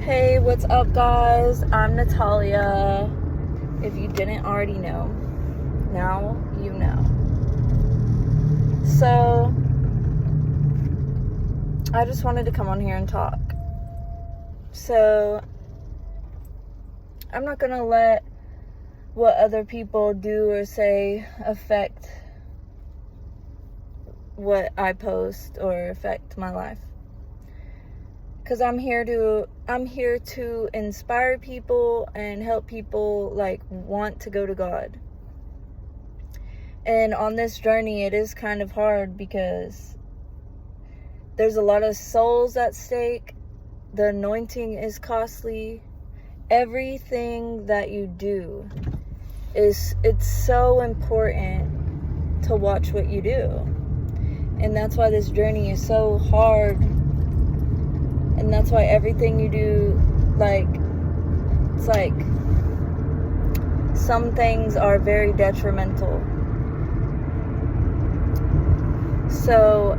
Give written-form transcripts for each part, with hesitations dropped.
Hey, what's up, guys? I'm Natalia. If you didn't already know, now you know. So, I just wanted to come on here and talk. So, I'm not gonna let what other people do or say affect what I post or affect my life. Because I'm here to inspire people and help people want to go to God. And on this journey, it is kind of hard because there's a lot of souls at stake. The anointing is costly. Everything that you do it's so important to watch what you do. And that's why this journey is so hard. And that's why everything you do, some things are very detrimental. So,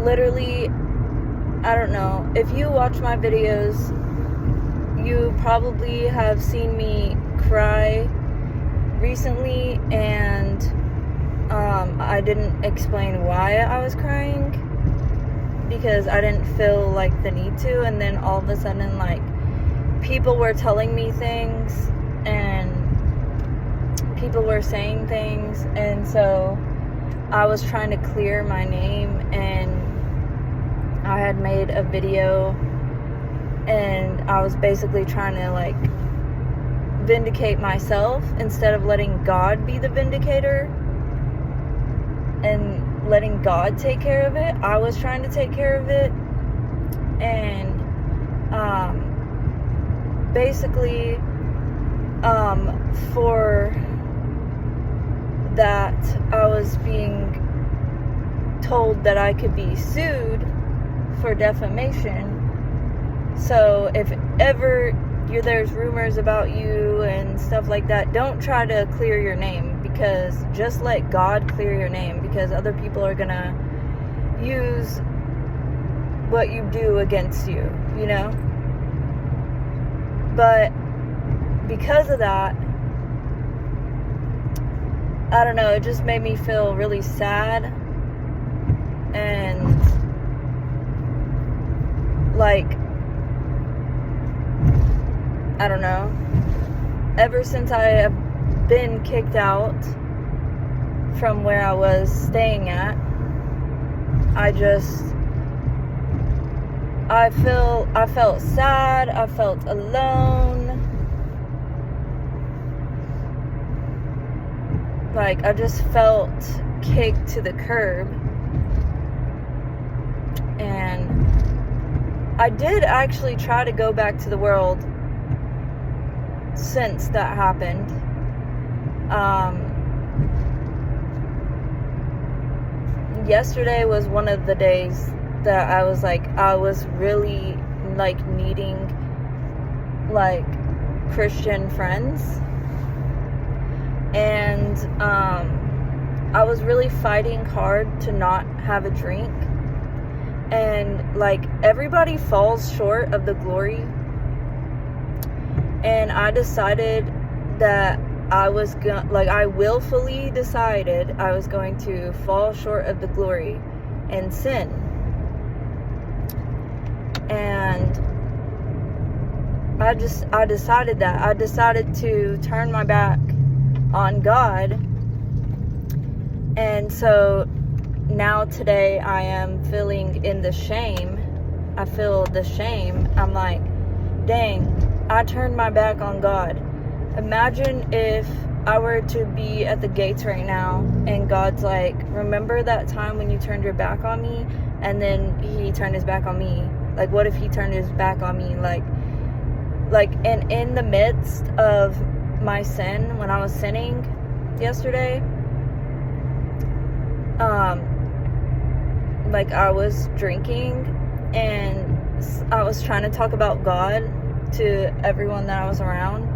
literally, I don't know. If you watch my videos, you probably have seen me cry recently, and I didn't explain why I was crying. Because I didn't feel the need to, and then all of a sudden people were telling me things and people were saying things, and so I was trying to clear my name, and I had made a video and I was basically trying to vindicate myself instead of letting God be the vindicator and letting God take care of it. I was trying to take care of it, and basically for that I was being told that I could be sued for defamation. So if ever there's rumors about you and stuff like that, don't try to clear your name, because just let God clear your name, because other people are gonna use what you do against you, you know? But because of that, I don't know, it just made me feel really sad, and I don't know, ever since I have been kicked out from where I was staying at, I felt sad, I felt alone, I just felt kicked to the curb. And I did actually try to go back to the world since that happened. Yesterday was one of the days that I was really needing Christian friends, and I was really fighting hard to not have a drink, and everybody falls short of the glory, and I decided that I willfully decided I was going to fall short of the glory and sin. And I decided that. I decided to turn my back on God. And so now today I am feeling in the shame. I feel the shame. I'm like, dang, I turned my back on God. Imagine if I were to be at the gates right now and God's like, remember that time when you turned your back on me? And then he turned his back on me. What if he turned his back on me? And in the midst of my sin, when I was sinning yesterday, I was drinking and I was trying to talk about God to everyone that I was around.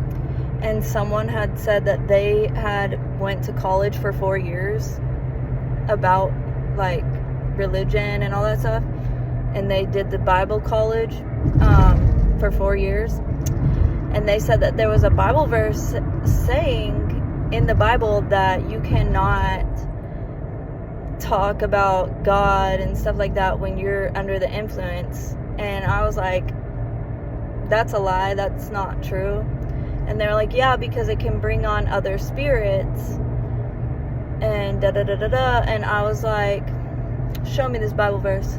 And someone had said that they had went to college for 4 years about religion and all that stuff, and they did the Bible college, for 4 years. And they said that there was a Bible verse saying in the Bible that you cannot talk about God and stuff like that when you're under the influence. And I was like, that's a lie. That's not true. And they're like, yeah, because it can bring on other spirits and da-da-da-da-da. And I was like, show me this Bible verse.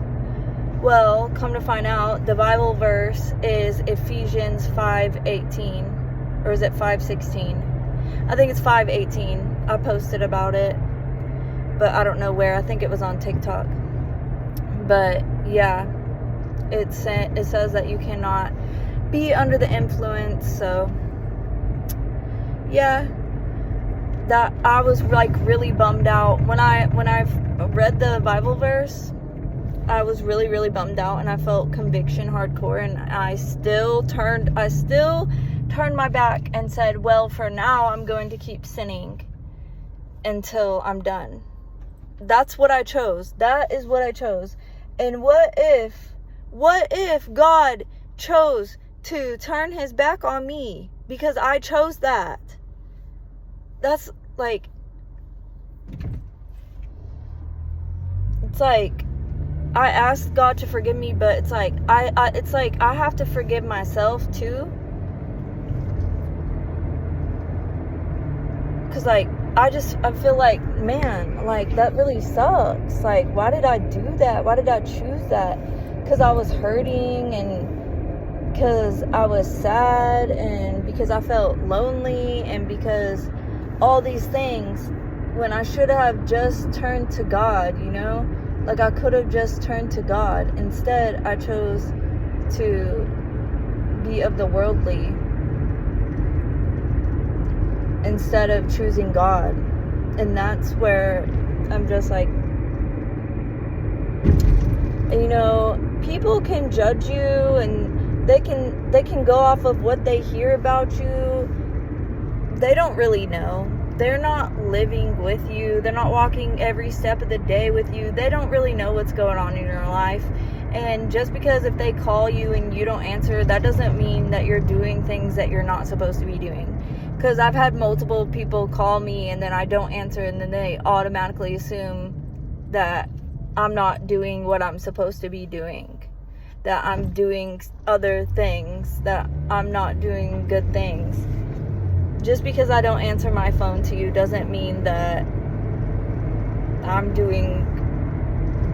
Well, come to find out, the Bible verse is Ephesians 5:18. Or is it 5:16? I think it's 5:18. I posted about it, but I don't know where. I think it was on TikTok. But yeah, it says that you cannot be under the influence. So yeah, that I was like really bummed out when I read the Bible verse. I was really, really bummed out, and I felt conviction hardcore, and I still turned my back and said, well, for now I'm going to keep sinning until I'm done. That's what I chose. That is what I chose. And what if God chose to turn his back on me because I chose that? That's like, it's like, I asked God to forgive me, but it's like I have to forgive myself too. Cause like I feel like, man, like that really sucks. Like, why did I do that? Why did I choose that? Cause I was hurting, and because I was sad, and because I felt lonely, and because all these things, when I should have just turned to God, you know? Like, I could have just turned to God. Instead, I chose to be of the worldly instead of choosing God. And that's where I'm just like, you know, people can judge you, and they can go off of what they hear about you. They don't really know. They're not living with you. They're not walking every step of the day with you. They don't really know what's going on in your life. And just because if they call you and you don't answer, that doesn't mean that you're doing things that you're not supposed to be doing. Because I've had multiple people call me and then I don't answer, and then they automatically assume that I'm not doing what I'm supposed to be doing. That I'm doing other things. That I'm not doing good things. Just because I don't answer my phone to you doesn't mean that I'm doing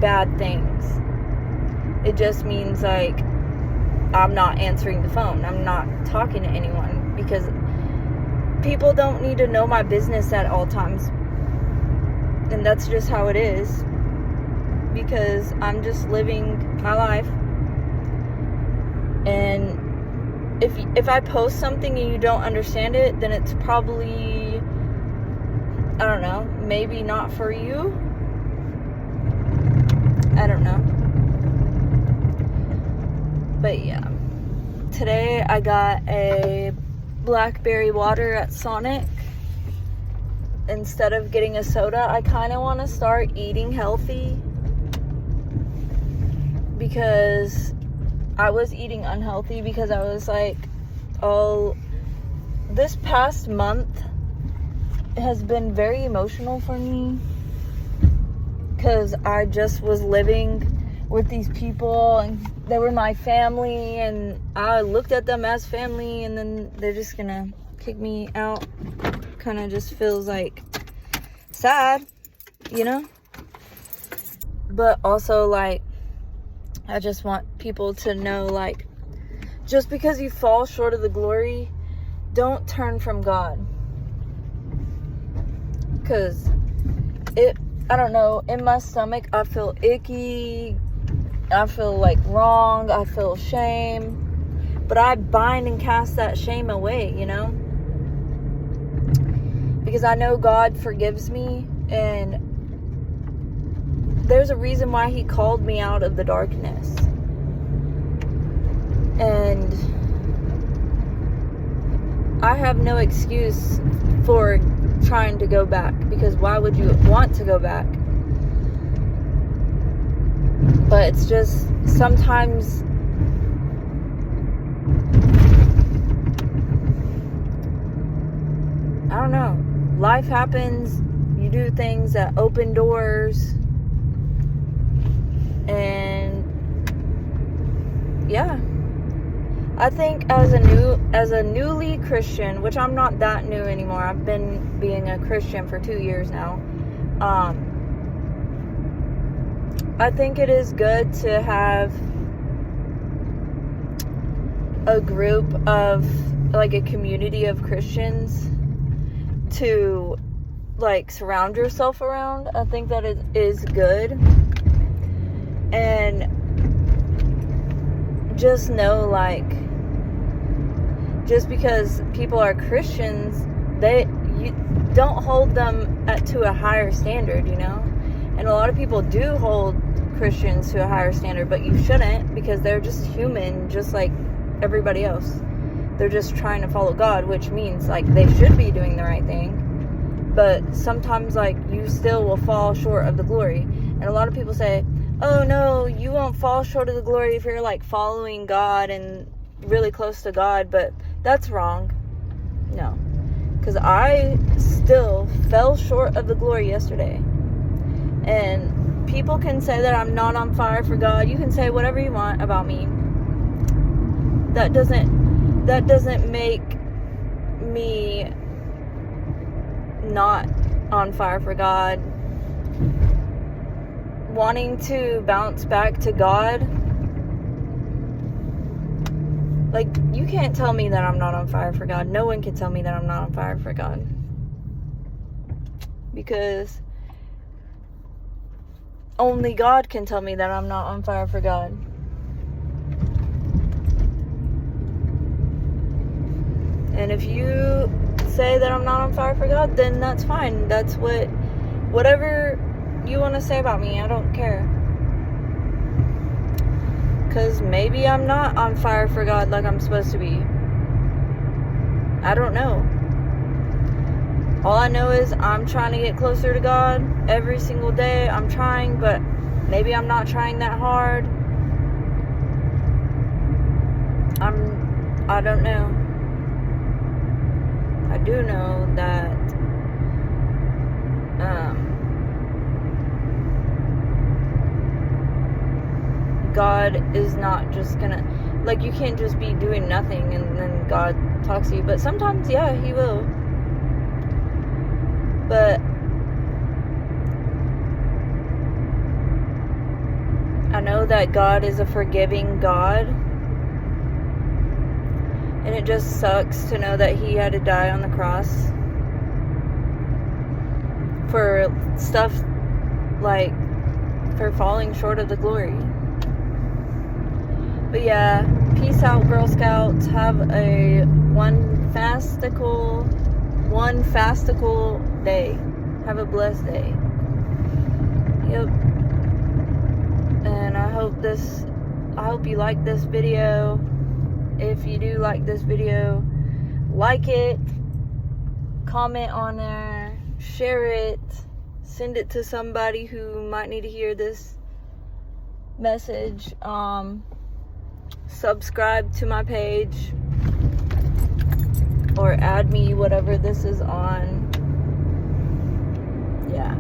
bad things. It just means like I'm not answering the phone. I'm not talking to anyone, because people don't need to know my business at all times. And that's just how it is, because I'm just living my life. And if I post something and you don't understand it, then it's probably, I don't know, maybe not for you. I don't know. But yeah. Today I got a blackberry water at Sonic. Instead of getting a soda, I kind of want to start eating healthy, because I was eating unhealthy, because I was like, this past month has been very emotional for me, because I just was living with these people, and they were my family, and I looked at them as family, and then they're just gonna kick me out. Kind of just feels like sad, you know? But also, like, I just want people to know, like, just because you fall short of the glory, don't turn from God. Because I don't know, in my stomach, I feel icky, I feel like wrong, I feel shame. But I bind and cast that shame away, you know? Because I know God forgives me, and there's a reason why he called me out of the darkness. And I have no excuse for trying to go back, because why would you want to go back? But it's just sometimes don't know. Life happens. You do things that open doors. And yeah. I think as a newly Christian, which I'm not that new anymore. I've been being a Christian for 2 years now. I think it is good to have a group of, like, a community of Christians to, like, surround yourself around. I think that it is good. And just know, like, just because people are Christians, you don't hold them to a higher standard, you know? And a lot of people do hold Christians to a higher standard, but you shouldn't, because they're just human, just like everybody else. They're just trying to follow God, which means, like, they should be doing the right thing. But sometimes, like, you still will fall short of the glory. And a lot of people say, oh no, you won't fall short of the glory if you're, like, following God and really close to God. But that's wrong. No. Because I still fell short of the glory yesterday. And people can say that I'm not on fire for God. You can say whatever you want about me. That doesn't make me not on fire for God. Wanting to bounce back to God, like, you can't tell me that I'm not on fire for God. No one can tell me that I'm not on fire for God. Because only God can tell me that I'm not on fire for God. And if you say that I'm not on fire for God, then that's fine. That's whatever you want to say about me, I don't care. Because maybe I'm not on fire for God like I'm supposed to be. I don't know. All I know is I'm trying to get closer to God every single day. I'm trying, but maybe I'm not trying that hard. I don't know. I do know that God is not just gonna, like, you can't just be doing nothing and then God talks to you. But sometimes, yeah, He will. But I know that God is a forgiving God. And it just sucks to know that He had to die on the cross for stuff like, for falling short of the glory. But yeah, peace out, Girl Scouts. Have a one fastical day. Have a blessed day. Yep. And I hope you like this video. If you do like this video, like it, comment on there, share it, send it to somebody who might need to hear this message. Subscribe to my page, or add me, whatever this is on. Yeah.